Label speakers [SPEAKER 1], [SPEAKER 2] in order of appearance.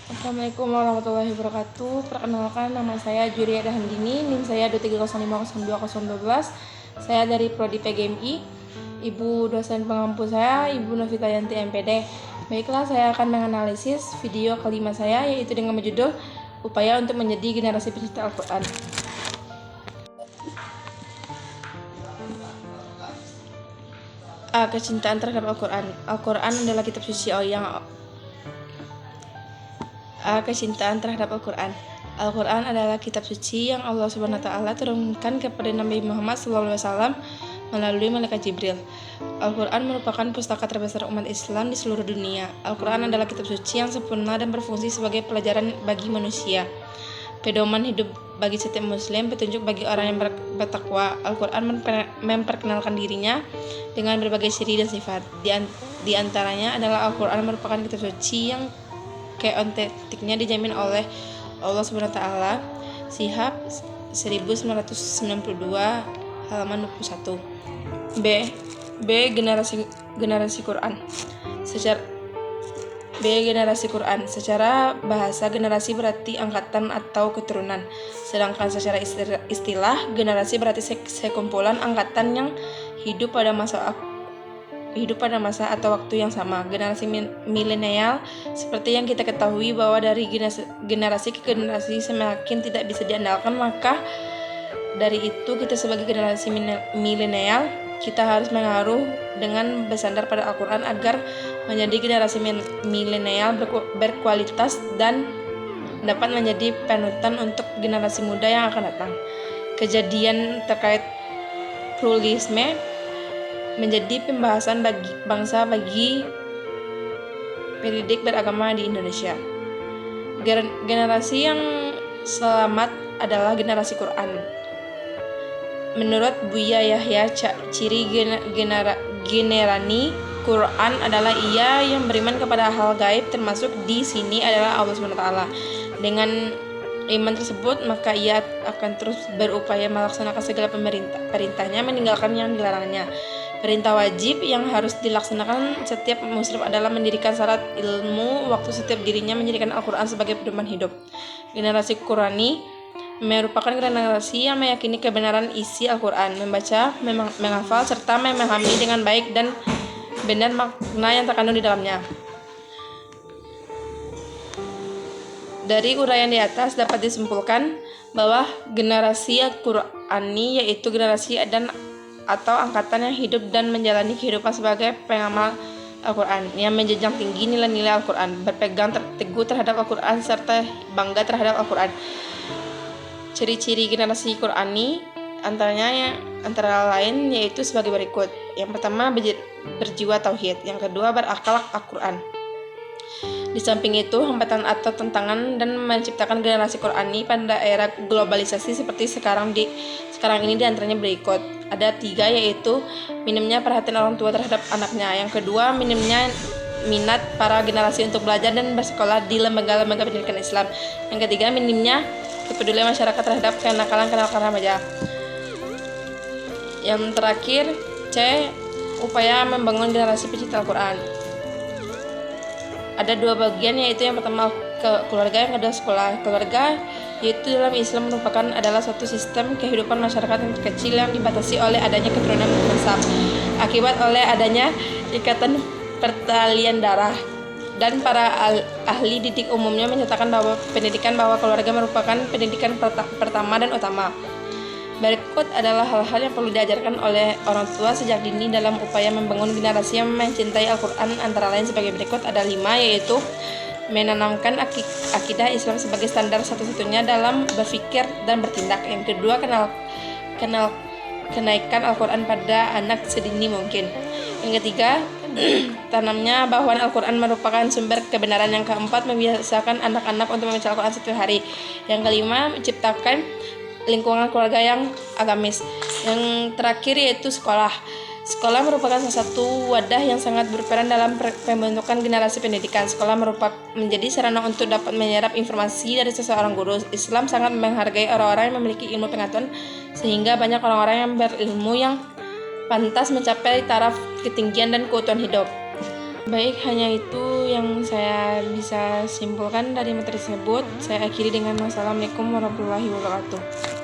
[SPEAKER 1] Assalamualaikum warahmatullahi wabarakatuh. Perkenalkan, nama saya Juria Dahandini, NIM saya 23050212. Saya dari Prodi PGMI. Ibu dosen pengampu saya, Ibu Novita Yanti MPD. Baiklah, saya akan menganalisis video kelima saya, yaitu dengan berjudul Upaya untuk Menjadi Generasi Pencinta Al-Quran. Kecintaan terhadap Al-Quran. Al-Quran adalah kitab suci kecintaan terhadap Al-Quran. Al-Quran adalah kitab suci yang Allah Subhanahu wa Ta'ala turunkan kepada Nabi Muhammad SAW melalui malaikat Jibril. Al-Quran merupakan pustaka terbesar umat Islam di seluruh dunia. Al-Quran adalah kitab suci yang sempurna dan berfungsi sebagai pelajaran bagi manusia, pedoman hidup bagi setiap muslim, petunjuk bagi orang yang bertakwa. Al-Quran memperkenalkan dirinya dengan berbagai ciri dan sifat. Di antaranya adalah Al-Quran merupakan kitab suci yang keontentiknya dijamin oleh Allah Subhanahu wa Ta'ala. Syihab 1992 halaman 21. B. Generasi Quran. Generasi Quran. Secara bahasa, generasi berarti angkatan atau keturunan. Sedangkan secara istilah, generasi berarti sekumpulan angkatan yang hidup pada masa atau waktu yang sama. Generasi milenial, seperti yang kita ketahui bahwa dari generasi ke generasi semakin tidak bisa diandalkan, maka dari itu kita sebagai generasi milenial, kita harus mengaruh dengan bersandar pada Al-Quran agar menjadi generasi milenial berkualitas dan dapat menjadi panutan untuk generasi muda yang akan datang. Kejadian terkait pluralisme menjadi pembahasan bagi pendidik beragama di Indonesia. Generasi yang selamat adalah generasi Quran. Menurut Buya Yahya, ciri generani Quran adalah ia yang beriman kepada hal gaib, termasuk di sini adalah Allah SWT. Dengan iman tersebut, maka ia akan terus berupaya melaksanakan segala perintahnya, meninggalkan yang dilarangnya. Perintah wajib yang harus dilaksanakan setiap muslim adalah mendirikan syarat ilmu waktu setiap dirinya menjadikan Al-Quran sebagai pedoman hidup. Generasi Qurani merupakan generasi yang meyakini kebenaran isi Al-Quran, membaca, menghafal, serta memahami dengan baik dan benar makna yang terkandung di dalamnya. Dari uraian di atas dapat disimpulkan bahwa generasi Al-Qurani yaitu generasi atau angkatan yang hidup dan menjalani kehidupan sebagai pengamal Al-Quran, yang menjunjung tinggi nilai-nilai Al-Quran, berpegang teguh terhadap Al-Quran, serta bangga terhadap Al-Quran. Ciri-ciri generasi Qurani antara lain yaitu sebagai berikut. Yang pertama, berjiwa tauhid. Yang kedua, berakhlak Al-Quran. Di samping itu, hambatan atau tantangan dan menciptakan generasi Qurani pada era globalisasi seperti sekarang ini diantaranya berikut. Ada 3, yaitu minimnya perhatian orang tua terhadap anaknya. Yang kedua, minimnya minat para generasi untuk belajar dan bersekolah di lembaga-lembaga pendidikan Islam. Yang ketiga, minimnya kepedulian masyarakat terhadap kenakalan remaja. Yang terakhir, C. Upaya membangun generasi pencinta Al-Quran. Ada 2 bagian, yaitu yang pertama keluarga, yang kedua sekolah. Keluarga yaitu dalam Islam adalah suatu sistem kehidupan masyarakat yang kecil yang dibatasi oleh adanya keturunan nasab akibat oleh adanya ikatan pertalian darah, dan para ahli didik umumnya menyatakan bahwa keluarga merupakan pendidikan pertama dan utama. Berikut adalah hal-hal yang perlu diajarkan oleh orang tua sejak dini dalam upaya membangun generasi yang mencintai Al-Quran. Antara lain sebagai berikut, ada 5, yaitu menanamkan akidah Islam sebagai standar satu-satunya dalam berpikir dan bertindak. Yang kedua, kenaikan Al-Quran pada anak sedini mungkin. Yang ketiga, tanamnya bahwa Al-Quran merupakan sumber kebenaran. Yang keempat, membiasakan anak-anak untuk membaca Al-Quran setiap hari. Yang kelima, menciptakan lingkungan keluarga yang agamis. Yang terakhir yaitu sekolah. Sekolah merupakan salah satu wadah yang sangat berperan dalam pembentukan generasi pendidikan. Sekolah menjadi sarana untuk dapat menyerap informasi dari seseorang guru. Islam sangat menghargai orang-orang yang memiliki ilmu pengetahuan, sehingga banyak orang-orang yang berilmu yang pantas mencapai taraf ketinggian dan keutuhan hidup. Baik, hanya itu yang saya bisa simpulkan dari materi tersebut. Saya akhiri dengan wassalamualaikum warahmatullahi wabarakatuh.